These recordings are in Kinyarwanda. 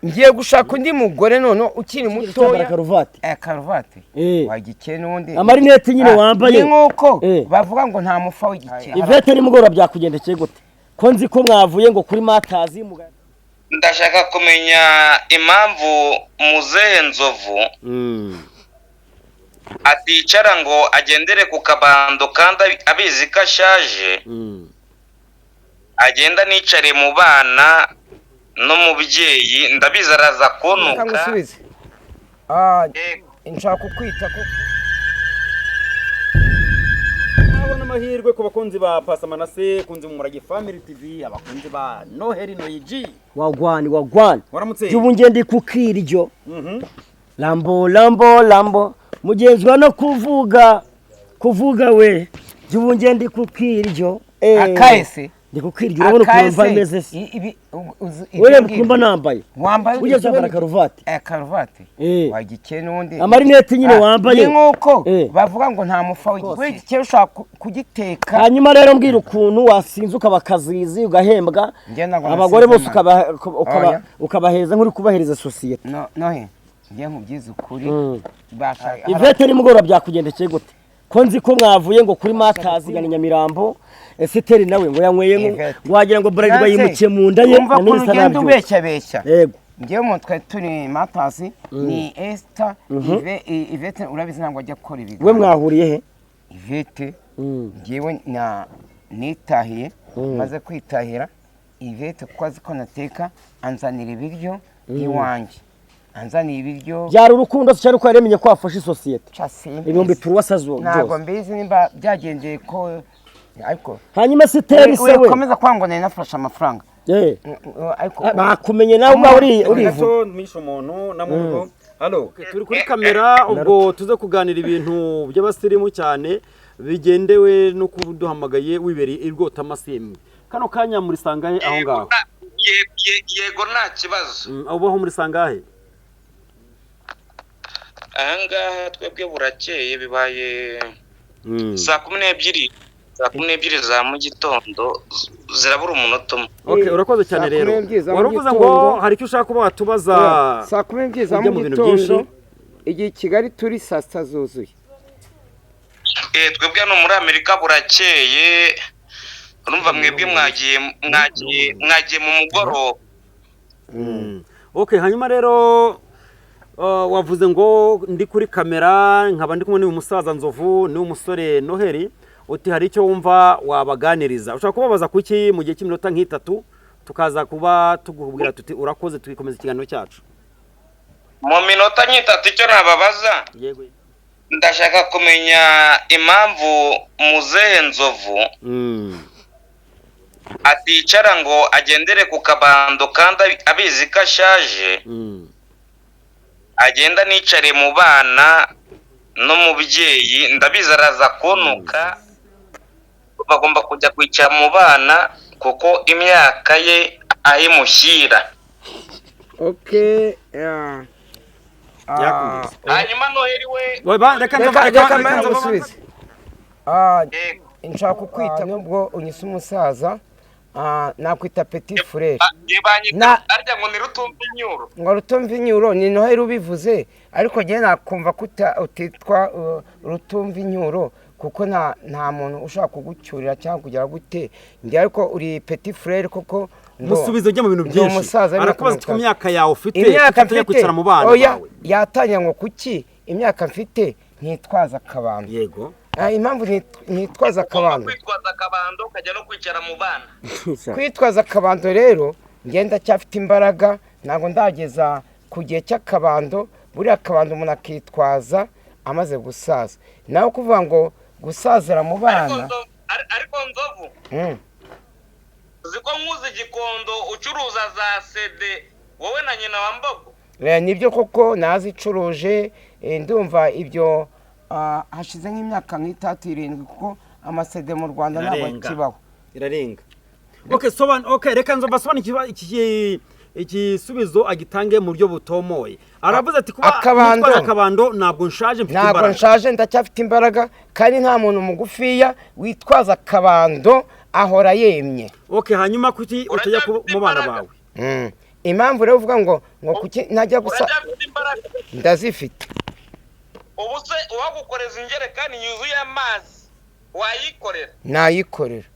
ngiye gushaka undi mugore none ukiri mutoya karuvati wagikeye n'undi amarinete nyine wambaye ni nkuko bavuga ngo nta mufa w'igikeye Ivete nimugora byakugendekeye gute ko nzi ko mwavuye ngo kuri matazi ndashaka kumenya impamvu muzehe Nzovu aticara ngo agendere ku kabando kandi abizi ko ashaje agenda nicare mu bana n'umubyeyi ndabizi araza kunuka nshaka kukwita ko abona amahirwe ku bakunzi ba Pasamanase kunzi mu Murage Family TV abakunzi ba Noheli Noyiji wagwani waramutse cyubu ngende kukiryo lambo mugenzwa no kuvuga we cyubu ngende kukiryo akahise ndikukiryo urabona kumva imeze se wewe mkumba nambaye ugeze bara karuvati wagikeye n'undi amarinete nyine wambaye ni nkuko bavuga ngo nta mufa w'igikeye ushaka kugiteka hanyuma rero mbwira ukuntu wasinze ukabakazizi ugahembwa abagore bose ukabaheza nk'uri kubahereza societe nohe ngiye nkubyiza ukuri Ivete nimugora byakugendekeye gute ko nzi ko mwavuye ngo kuri matazi ya Nyamirambo Esiteri nawe ngo yanyweye wagira ngo Bralirwa yimukiye mu nda ye na minister nabyo ubeshya yego ngiye mu twe turi matazi ni Esther Ivete urabizi ntabwo ajya gukora ibigo we mwahuriye he Ivete ngiyewe nitahiye maze kwitahira Ivete kwazi ko nateka anzanira ibiryo iwanjye anzaniye ibiryo byari urukundo cyari ko yaremenye ko afashe societe ibihumbi turuwasazo ntabwo mbizi nimba byagendeye ko ariko hanyuma Siteri se we komeza kwangwa nari nafashe amafaranga ariko bakumenye nawe urivuga misho umuntu namugo allo turi kuri kamera ubwo tuze kuganira ibintu by'abasirimu cyane bigendewe no kuduhamagaye wibereye irwota amasimbi kano kanya muri sangahe aho ngaho yego nta kibazo ubaho muri sangahe ahangaha twebwe burakeye bibaye saa 12 za mu gitondo zirabura umunota umwe. Okay, urakoze cyane rero waravuze ngo hari icyo ushaka kuba watubaza saa 12 za mu gitondo igihe Kigali turi saa 6 zuzuye twebwe no muri Amerika burakeye urumva mwebwe mwagiye mu mugoroba. Okay, hanyuma rero wavuze ngo ndi kuri kamera nkaba ndi kumwe n'uyu musaza Nzovu ni umusore Noheli uti hari icyo wumva wabaganiriza ushaka kubabaza kuki mu gihe cy'iminota nk'itatu tukaza kuba tugubwira tuti urakoze tugikomeza ikiganiro cyacu mu minota nk'itatu icyo nababaza yego ndashaka kumenya impamvu muzehe Nzovu aticara ngo agendere ku kabando kandi abizi ko ashaje agenda nicare mu bana n'umubyeyi ndabizi araza kunuka bagomba kujya kwicara mu bana kuko imyaka ye ayimushyira. Okay, hanyuma Noheli we reka musubize nshaka kukwita nubwo unyise umusaza nakwita petit frère arya ngo ni Rutumvinyuro ngo Rutumvinyuro ni Noheli ubivuze ariko ngiye nakumva utitwa Rutumvinyuro kuko nta muntu ushaka kugucyurira cyangwa kugira gute ngiye ariko uri petit frère koko musubizo ujya mu bintu byinshi arakubaza ku myaka yawe ufite imyaka kwicara mu bana bawe yatanya ngo kuki imyaka mfite ntitwaza akabando yego impamvu ntitwaza akabando kwitwaza akabando kajya no kwicara mu bana kwitwaza akabando rero ngenda cyafite imbaraga ntago ndageza ku gihe cy'akabando buriya akabando umuntu akitwaza amaze gusaza nawe kuvuga ngo gusazira mu bana ariko Nzovu ziko nkuzi igikondo ucuruza za CD wowe na nyina wa Mbogo nibyo koko nazicuruje ndumva ibyo hashize nk'imyaka nk'itatu 7 kuko amasede mu Rwanda ntabwo kibaho irarenga. Okay, reka Nzovu asobanura ikisubizo agitange mu buryo butomoye aravuze ati kuba akabando ntabwo nshaje mfite imbaraga ntabwo nshaje ndacyafite imbaraga kandi nta muntu mugufiya witwaza akabando ahora yemye. Okay, hanyuma kuki utajya mu bana bawe impamvu rero uvuga ngo kuki ntajya gusa ndazifite. ubu se uwagukoreza injerekani yuzuye amazi wayikorera? Nayikorera.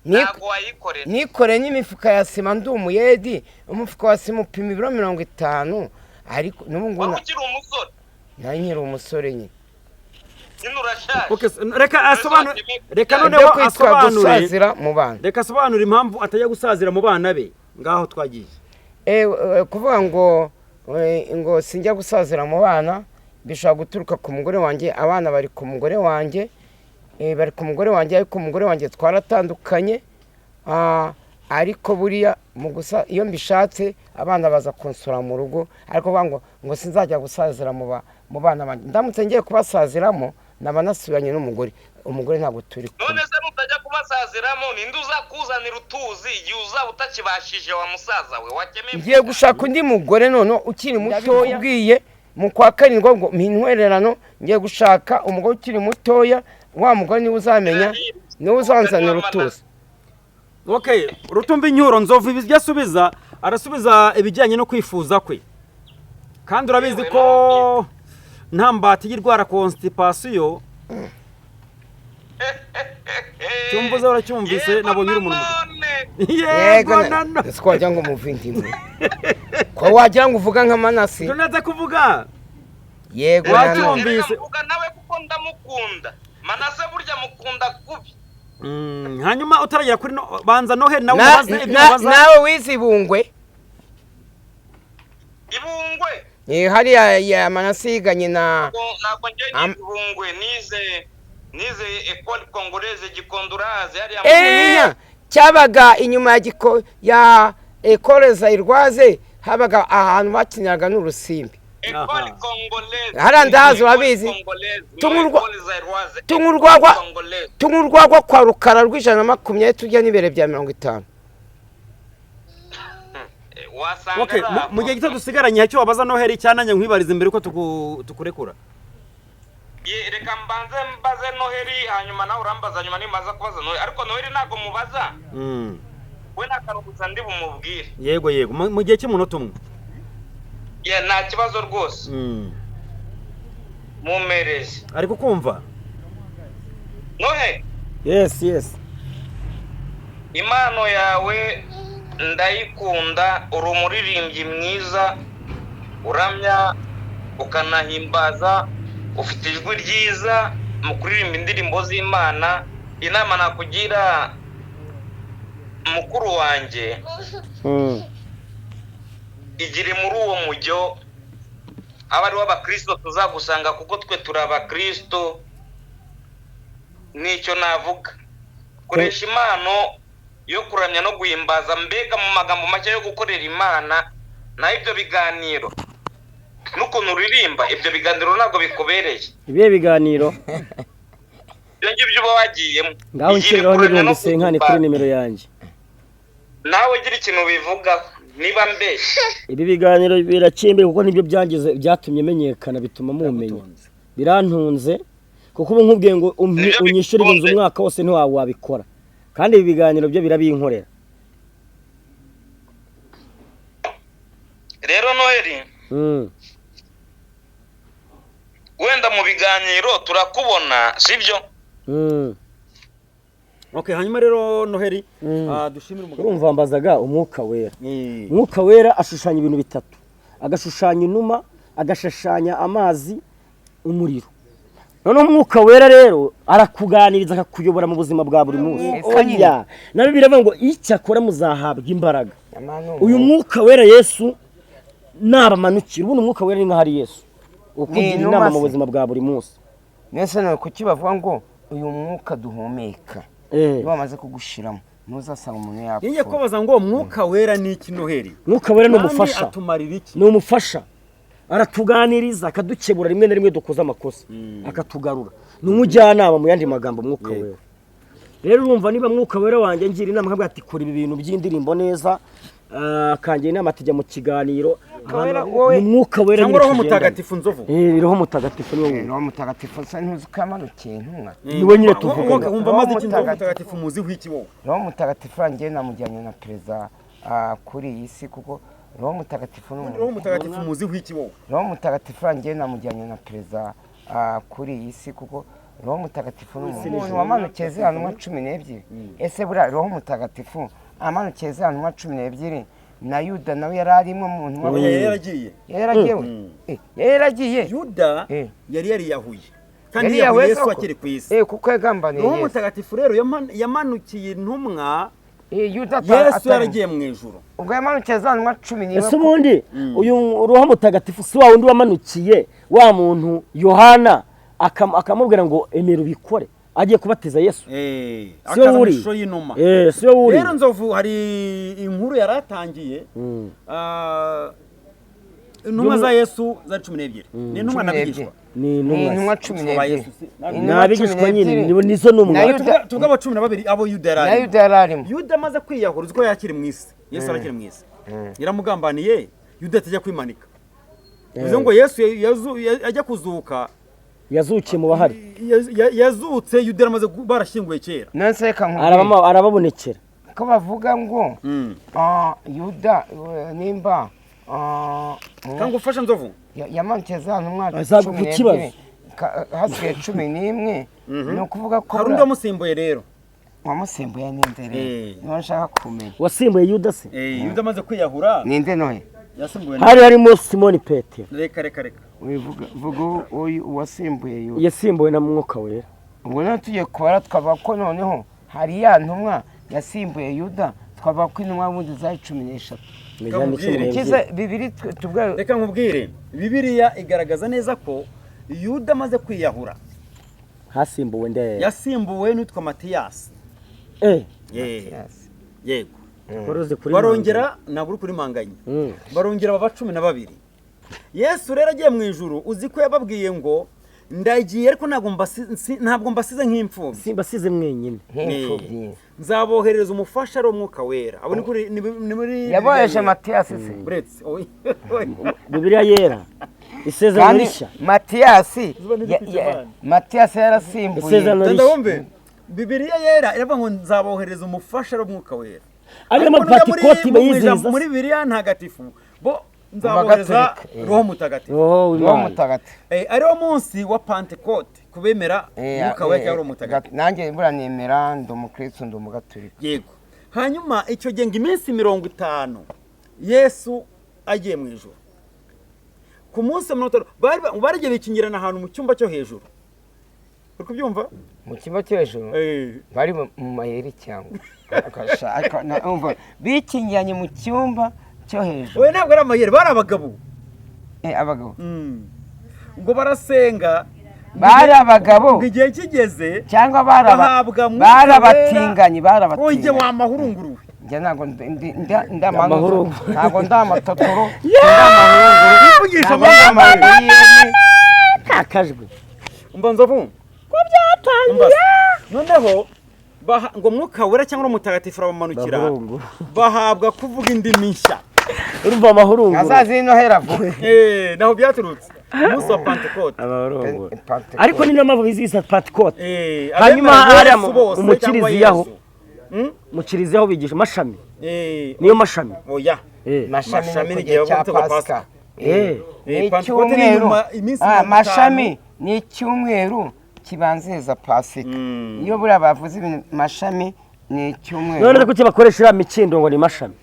Ntabwo wayikorera. Nikoreye n'imifuka ya sima ndi umuyedi, umufuka wa sima upima ibiro 50, ariko n'ubu ngo waba ukiri umusore? nari nkiri umusore nyine. Nyine urashaje. Okay, reka asobanure, reka noneho gusazira mu bana. Reka asobanure impamvu atajya gusazira mu bana be. Ngaho twagiye. Kuvuga ngo sinjya gusazira mu bana bishobora guturuka ku mugore wanjye. Abana bari ku mugore wanjye, ariko umugore wanjye twaratandukanye, ariko buriya mu gusa iyo mbishatse abana baza kunsura mu rugo, ariko ngo sinzajya gusazira mu bana banjye. Ndamutse ngiye kubasaziramo naba nasubiranye n'umugore. Umugore ntabwo turi kumwe. None se nutajya kubasaziramo ninde uzakuzanira utuzi igihe uzaba utakibashije wa musaza we wakemeye? Ngiye gushaka undi mugore none ukiri mutoya. Ubwiye mu kwa karindwi ngo mpintwererano ngiye gushaka umugore ukiri mutoya, wa mugore niwe uzamenya, niwe uzanzanira utuzi. Okay, Rutumva Incyuro Nzovu ibyo asubiza, arasubiza ibijyanye no kwifuza kwe. Kandi urabizi ko nta mbati y'irwara constipation. Cyumvuze uracyumvise nabonye uri umuntu. Yego twajya ngo muvindimwe. Ko wagira ngo uvuga nka Manase. Tunaza kuvuga. Yego wacyumvise. Uvuga nawe kuko ndamukunda. Manase burya mukunda kubi. Hanyuma utaragera kuri banza Noheli nawe ubaze ibyo baza. Nawe wizibungwe. Ibungwe. Hariya ya Manase yiganye na ntabwo njye ibungwe nize Ecole Congolaise Gikonduraze hariya cyabaga inyuma ya Ecole Zairwaze, habaga ahantu bakiniraga n'urusimbi. Ecole Congolaise harandazo wabizi tungurwagwa kwa rukara rw'120 tujya n'ibere bya 50. Okay, mu gihe gito dusigaranye icyo wabaza Noheli cyananye nkwibariza imbere uko tukurekura. Reka mbaze Noheli hanyuma nawe urambaza nyuma nimaza kubaza Noheli, ariko Noheli ntago mubaza. We nakarugusa ndi bumubwire. Yego mu gihe cy'umunota umwe. Nta kibazo rwose. Mumereze. Ariko kumva? Noheli. Yes. Impano yawe ndayikunda, uri umuririmbyi mwiza, uramya ukanahimbaza, ufite ijwi ryiza mu kuririmba indirimbo z'Imana. Inama nakugira mukuru wanjye, igire muri uwo mujyo abari w'abakristo tuzagusanga, kuko twe turi abakristo. Nicyo navuga, koresha impano yo kuramya no guhimbaza, mbega mu magambo make yo gukorera Imana. Na ibyo biganiro n'ukuntu uririmba, ibyo biganiro ntabwo bikubereye. Ibihe biganiro ibyo ngibyo uba wagiyemo. Ngaho nshiraho n'ibihumbi senkani kuri nimero yanjye. Nawe gira ikintu bivugaho niba mbeshye. Ibi biganiro biracimbe kuko nibyo byangize byatumye menyekana, bituma mumenya. Birantunze kuko ubu nkubwiye ngo unyishurire inzu umwaka wose ntiwabikora, kandi ibi biganiro byo birabinkorera. Rero Noheli, wenda mu biganiro turakubona, sibyo? Okay, hanyuma rero Noheli dushimira umugabo. Urumva mbazaga umwuka wera. Umwuka wera ashushanya ibintu bitatu: agashushanya inuma, agashashanya amazi, umuriro. None umwuka wera rero arakuganiriza akakuyobora mu buzima bwa buri munsi. Oya, nabi biravuga ngo icyakora muzahabwa imbaraga. Uyu mwuka wera Yesu nabamanukira. Ubundi umwuka wera ni nka hari Yesu ukugira inama mu buzima bwa buri munsi. Nese no kuki bavuga ngo uyu mwuka duhumeka bamaze kugushiramo ntuzasanga umuntu yapfa. Yinye kubaza ngo umwuka wera ni iki Noheli? Mwuka wera no mufasha. Atumarira iki? No mufasha. Aratuganiriza akadukebura rimwe na rimwe dukoza amakosa, akatugarura. N'umujyanama mu yandi magambo mwuka wera. Rero urumva niba mwuka wera wanjye ngira inama nkabwa ati kora ibi bintu by'indirimbo neza, kangiye inama tijya mu kiganiro. Mwuka wera cyangwa Roho Mutagatifu Nzovu. Roho Mutagatifu niwe. Roho Mutagatifu se ntuzukamanukiye intumwa. Niwe nyine tuvuga. Umva maze iki Roho Mutagatifu muzi hwiki wowe? Roho Mutagatifu wanjye namujyanye na perezida kuri iyi si kuko roho mutagatifu ni roho mutagatifu muziho iki wowe? roho mutagatifu njye namujyanye na perezida kuri iyi si kuko roho mutagatifu ni umuntu wamanukiye ziriya ntumwa 12. ese buriya roho mutagatifu amanukiye ziriya ntumwa 12 na Yuda nawe yari arimo mu ntumwa. yaragiye Yuda yari yariyahuye kandi yahuye Yesu akiri ku isi. kuko yagambaniye roho mutagatifu rero yamanukiye intumwa, Yuda Yesu yaragiye mu ijuru. ubwo yamanukiye za ntumwa 12. ese ubundi uyu roho mutagatifu si wa wundi wamanukiye wa muntu Yohana akamubwira ngo emera ubikore agiye kubatiza Yesu? Akaza mu ishusho y'inuma. siyo wuri. Rero Nzovu hari inkuru yaratangiye intumwa za Yesu za 12 ni intumwa nabigishwa. Ni intumwa 12 nabigishwa nyine nizo numwe. Tugaba 12 abo Yuda yararimo. Yuda amaze kwiyahura uziko yakiri mu isi. Yesu arakiri mu isi. Yaramugambaniye Yuda atajya kwimanika. Bivuze ngo Yesu ajya kuzuka yazukiye mu bahari. Yazutse Yuda amaze barashyinguye kera. Nanse kanku arababonekera ko bavuga ngo Yuda nimba kangu ufasha Nzovu yamanutse za ntumwa 12 hasigaye 11. ni ukuvuga ko hari undi wamusimbuye rero. wamusimbuye ninde rero? niba nshaka kumenya wasimbuye Yuda se? Yuda amaze kwiyahura ninde nohe? yasimbuye hari harimo Simoni Petero. reka vuga uyu wasimbuye Yuda yasimbuwe na Mwuka Wera. ubwo none tugiye kubara twavuga ko noneho hari ya ntumwa yasimbuye Yuda, twavuga ko intumwa bundi za 13. Bibiri tubwira. Reka nkubwire Bibiliya igaragaza neza ko Yuda amaze kwiyahura hasimbuwe nde? yasimbuwe n'utwa Matiyasi. Yego. Barongera naburi kuri manganye. Barongera baba 12. Yesu rero agiye mu ijuru uzi ko yababwiye ngo ndagiye ariko ntabwo mbasize nk'imfubyi. Simbasize mwenyine. Nzaboherereza umufasha ro Mwuka Wera. Abo ni muri yaboheje Matiyasi se. Bretse. Bibiliya yera. Isezerano rishya. Matiyasi yarasimbuye. Ndabumve. Bibiliya yera iravuga ngo nzaboherereza umufasha ro Mwuka Wera. Ari mu Pentekote bayiziza. Muri Bibiliya ntagatifu. Bo nzabohereza roho mutagatifu. Roho mutagatifu. Ariwo munsi wa Pentekote kubemera Mwuka Wera yari umutagatifu. Nanjye mbura nemera ndo mukristo ndo mugatolika. Yego. Hanyuma icyo genga iminsi 50 Yesu agiye mu ijuru. Ku munsi wa bari bikingirana ahantu mu cyumba cyo hejuru. Uri kubyumva? Mu cyumba cyo hejuru? Bari mu mayeri cyangwa akashaka umva bikingiranye mu cyumba cyo hejuru. We ntabwo ari amayeri, bari abagabo. Abagabo. Ngo barasenga. Bari abagabo. Igihe kigeze cyangwa barabatinganye. Oje wa mahurunguruwe. Njye ntago ndamahuru. Ntago ndamatotoro. Ndamahurunguru. Bivugisha amahuru. Kakajwe. Umva Nzovu. Ko byatangiye. Noneho ngo Mwuka Wera cyangwa umutagatifu arabamanukira. Bahabwa kuvuga indimi nshya. Urumva amahurunguru. Azazino heravu. Naho byaturutse. Umunsi wa Pentekote. Ariko ni namavu bizisa Pentekote. Hanyuma hari umukiriziyaho. Mukiriziyaho bigisha mashami. Niyo mashami. Oya. Mashami ni gihe cya Pasika. Icyumweru. Mashami ni icyumweru kibanziriza Pasika. Iyo buriya bavuze ibintu mashami ni icyumweru. None ko bakoresha imikindo ngo ni mashami.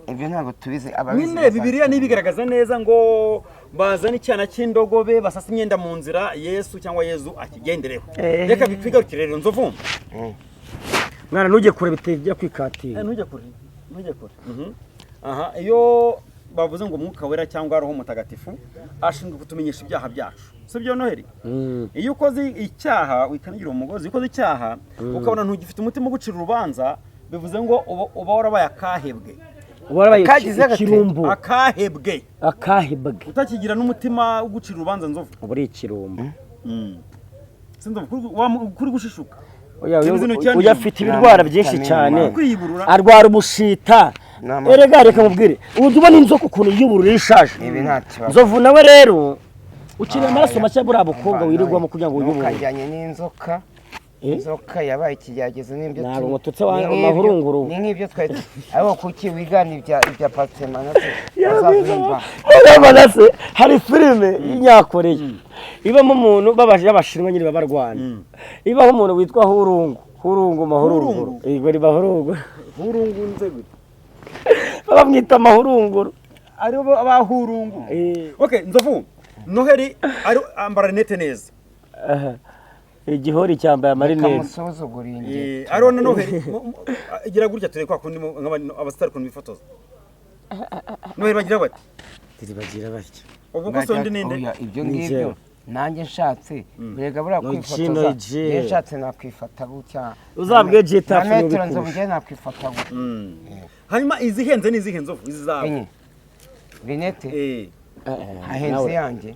Ibyo ntabwo tubizi ababizi. Nyine Bibiliya nibigaragaza neza ngo bazana icyana cy'indogobe basasa imyenda mu nzira Yesu cyangwa Yezu akigendereho. Reka bitwigarukire rero Nzovu. Mwana nujye kure bitejya kwikatira. Nujye kure. Aha iyo bavuze ngo Mwuka Wera cyangwa roho mutagatifu ashinzwe kutumenyesha ibyaha byacu. Sibyo Noheri? Iyo ukoze icyaha wikanagira umugozi, ukoze icyaha ukabona ntugifite umutima ugucira urubanza bivuze ngo uba warabaye akahebwe. Warabaye ikirumbu. Akahebwe. Utakigira n'umutima ugucira urubanza Nzovu. Uburi ikirumbu. Sinzo kuri gushishuka. Uyafite ibirwara byinshi cyane. Arwara umushita. Erega reka mubwire. Ubu ubona inzoka ukuntu y'ubururu ishaje. Nzovu nawe rero ukina amaraso make buri abukobwa wirirwamo kugira ngo uyubure. Ukajyanye n'inzoka inzoka yabaye ikigeragezo n'ibyo ntabwo mututse amahurunguru ni nk'ibyo twari ariko kuki wigana ibya Patema nase se hari filime y'inyakoreye ibamo umuntu babaje y'abashinwa nyine babarwana ibaho umuntu witwa hurungu mahurunguru yego riba hurungu nze gute bamwita amahurunguru ari bo abahurungu okay Nzovu Noheli ari ambara rinete neza igihori cyambaye amarinete kamusuzuguriye ari na Noheli igira gutya turi kwa kundi abasitari kuntu bifotoza Noheli bagira bati bagira batya ubwo ko sondi ninde ibyo ngibyo nanjye nshatse burega buriya kwifotoza iyo nshatse nakwifata gutya uzabwe jeta metero nzobugene nakwifata gutya hanyuma izihenze n'izihe Nzovu izi zawe rinete ahenze yanjye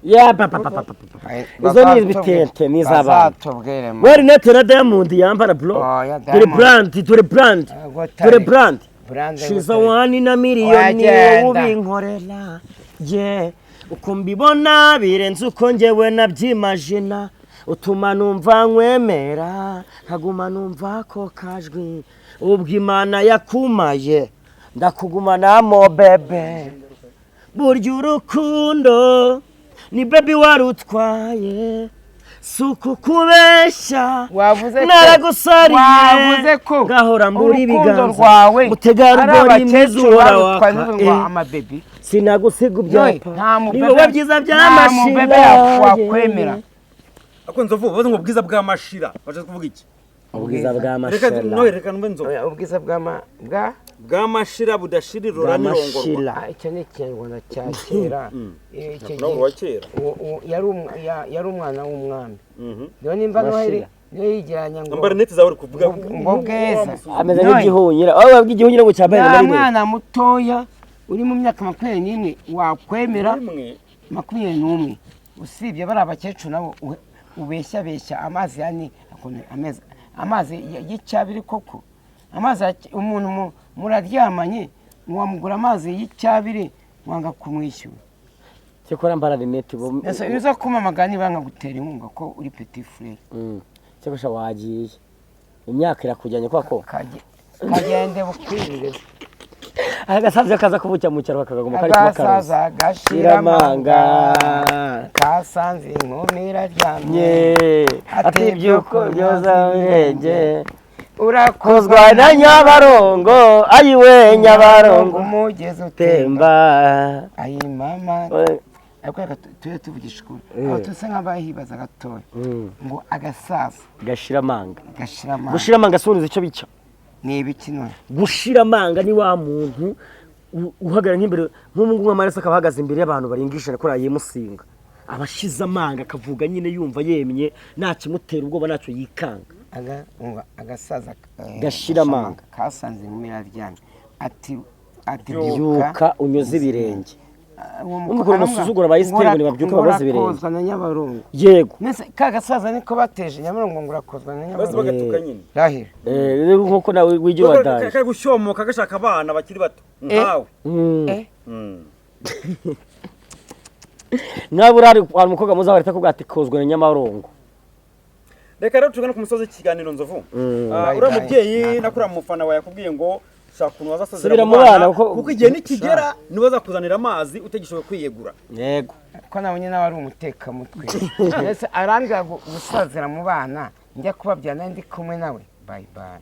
izo ni ibitente n'iz'abana bazatubwiremo we rinete na Diamond yambara bro dore brand she's a one in a million ubinkorera uko mbibona birenze uko njyewe nabyimagina utuma numva nkwemera nkaguma numva ko kajwi ubwo Imana yakumaye ndakugumanamo bebe burya urukundo ni baby warutwaye suku kubeshya naragusariye gahora muri biganza mutegarugori mezura waka sinagusiga ibyapa niwe byiza by'amashira wakwemera ako Nzovu bavuze ngo bwiza bw'amashira baje kuvuga iki ubwiza bw'amashira reka numve Nzovu ubwiza bw'amashira budashirira n'irongorwa icyo ni ikinyarwanda cya kera yari umwana w'umwami niyo nimba Noheli niyo yigeranya ngo ambara rinete zawe uri kuvuga ngo bweza ameze nk'igihunyira aho babwiye igihunyira ngo cyambaye amarinete mwana mutoya uri mu myaka 21 wakwemera 21 usibye bari abakecuru nabo ubeshya amazi yani amazi y'icyabiri koko amazi umuntu muraryamanye wamugura amazi y'icyabiri wanga kumwishyura cyekora mbara rinete bo ese uza kumamagana ibanga gutera inkunga ko uri petit frère cyekosha wagiye imyaka irakujyanye kwako kagende bukwirire agasaza kaza kubucya mu cyaro bakagagoma kari agasaza gashiramanga kasanze inkumira ryamye atibyuko byoza birenge urakozwa na Nyabarongo ayiwe Nyabarongo umugezi utemba ayi mama akweka tuye tuvugisha ko aho tuse nk'abahibaza gatoya ngo agasaza gashiramanga gashiramanga sunize icyo bica ni ibiki none gushiramanga ni wa muntu uhagara nk'imbere nk'umungu w'amaraso akabahagaze imbere y'abantu baringishije ko yayimusinga abashize amanga akavuga nyine yumva yemye ntakimutera ubwoba ntacyo yikanga agasaza gashiramanga kasanze inkumira ryamye ati byuka unyuze ibirenge umukuru musuzugura abayisitego nibabyuka babaze ibirenge urakozwa na Nyabarongo yego nese kagasaza niko bateje Nyabarongo ngo urakozwa na Nyabarongo bagatuka nyine rahira nkuko nawe wigiye wadaje kaka gushomoka gashaka abana bakiri bato nkawe nabura ari umukobwa muza barita ko gatkozwe na Nyabarongo reka rero tugana ku musozi ikiganiro Nzovu ura mubyeyi nakura mufana wa yakubwiye ngo shaka kuntu wazasazira mu bana kuko igihe nikigera nibaza kuzanira amazi utegishowe kwiyegura yego ko nabonye nawe ari umuteka mutwe ese arambira gusazira mu bana njya kubabyana ndi kumwe nawe bye bye